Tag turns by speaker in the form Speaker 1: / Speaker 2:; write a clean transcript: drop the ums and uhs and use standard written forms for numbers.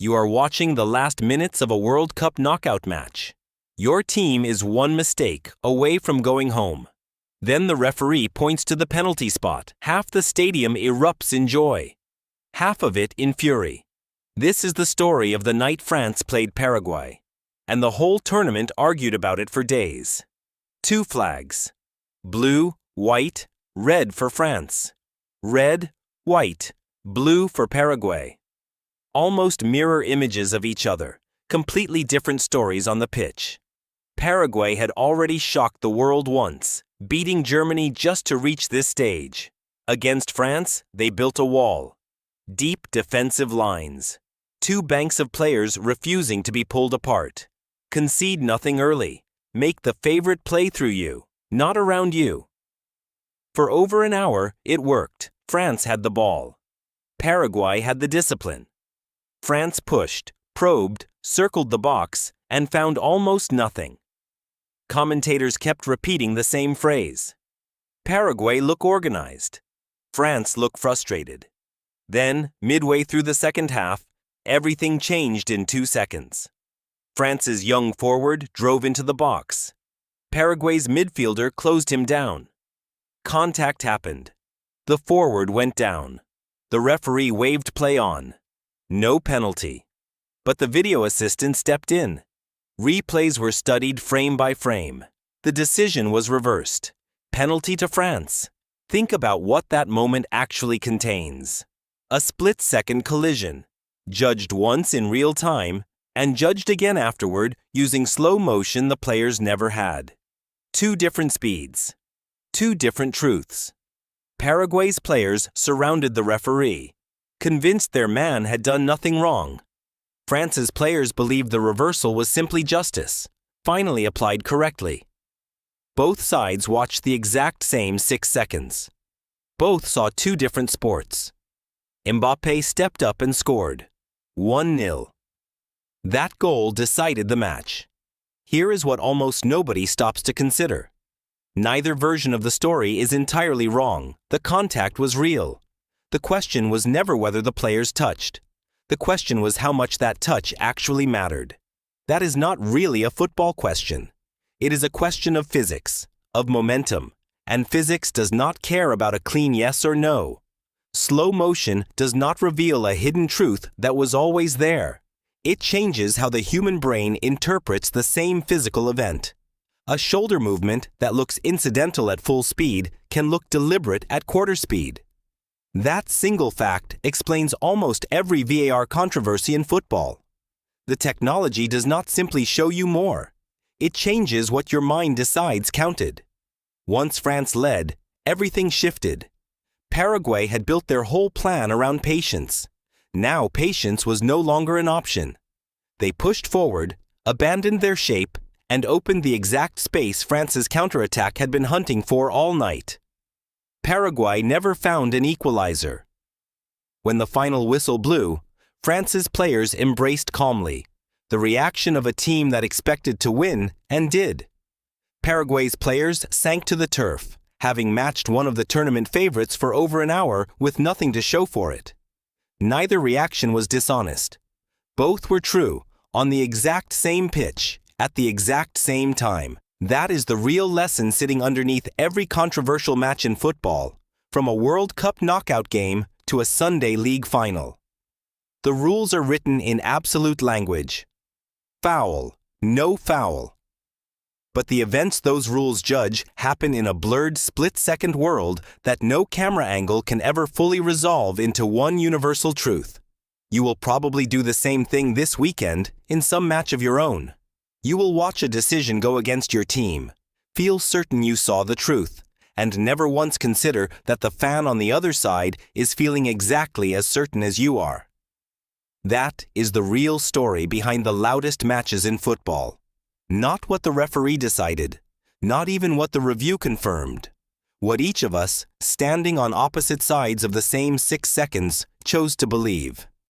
Speaker 1: You are watching the last minutes of a World Cup knockout match. Your team is one mistake away from going home. Then the referee points to the penalty spot. Half the stadium erupts in joy, half of it in fury. This is the story of the night France played Paraguay, and the whole tournament argued about it for days. 2 flags. Blue, white, red for France. Red, white, blue for Paraguay. Almost mirror images of each other, completely different stories on the pitch. Paraguay had already shocked the world once, beating Germany just to reach this stage. Against France, they built a wall. Deep defensive lines. 2 banks of players refusing to be pulled apart. Concede nothing early. Make the favorite play through you, not around you. For over an hour, it worked. France had the ball. Paraguay had the discipline. France pushed, probed, circled the box, and found almost nothing. Commentators kept repeating the same phrase. Paraguay look organized. France look frustrated. Then, midway through the second half, everything changed in 2 seconds. France's young forward drove into the box. Paraguay's midfielder closed him down. Contact happened. The forward went down. The referee waved play on. No penalty. But the video assistant stepped in. Replays were studied frame by frame. The decision was reversed. Penalty to France. Think about what that moment actually contains. A split-second collision, judged once in real time, and judged again afterward using slow motion the players never had. 2 different speeds. 2 different truths. Paraguay's players surrounded the referee, convinced their man had done nothing wrong. France's players believed the reversal was simply justice, finally applied correctly. Both sides watched the exact same 6 seconds. Both saw 2 different sports. Mbappe stepped up and scored. 1-0. That goal decided the match. Here is what almost nobody stops to consider. Neither version of the story is entirely wrong. The contact was real. The question was never whether the players touched. The question was how much that touch actually mattered. That is not really a football question. It is a question of physics, of momentum, and physics does not care about a clean yes or no. Slow motion does not reveal a hidden truth that was always there. It changes how the human brain interprets the same physical event. A shoulder movement that looks incidental at full speed can look deliberate at quarter speed. That single fact explains almost every VAR controversy in football. The technology does not simply show you more. It changes what your mind decides counted. Once France led, everything shifted. Paraguay had built their whole plan around patience. Now patience was no longer an option. They pushed forward, abandoned their shape, and opened the exact space France's counterattack had been hunting for all night. Paraguay never found an equalizer. When the final whistle blew, France's players embraced calmly, the reaction of a team that expected to win and did. Paraguay's players sank to the turf, having matched one of the tournament favorites for over an hour with nothing to show for it. Neither reaction was dishonest. Both were true, on the exact same pitch, at the exact same time. That is the real lesson sitting underneath every controversial match in football, from a World Cup knockout game to a Sunday league final. The rules are written in absolute language. Foul, no foul. But the events those rules judge happen in a blurred split-second world that no camera angle can ever fully resolve into one universal truth. You will probably do the same thing this weekend in some match of your own. You will watch a decision go against your team, feel certain you saw the truth, and never once consider that the fan on the other side is feeling exactly as certain as you are. That is the real story behind the loudest matches in football. Not what the referee decided, not even what the review confirmed. What each of us, standing on opposite sides of the same 6 seconds, chose to believe.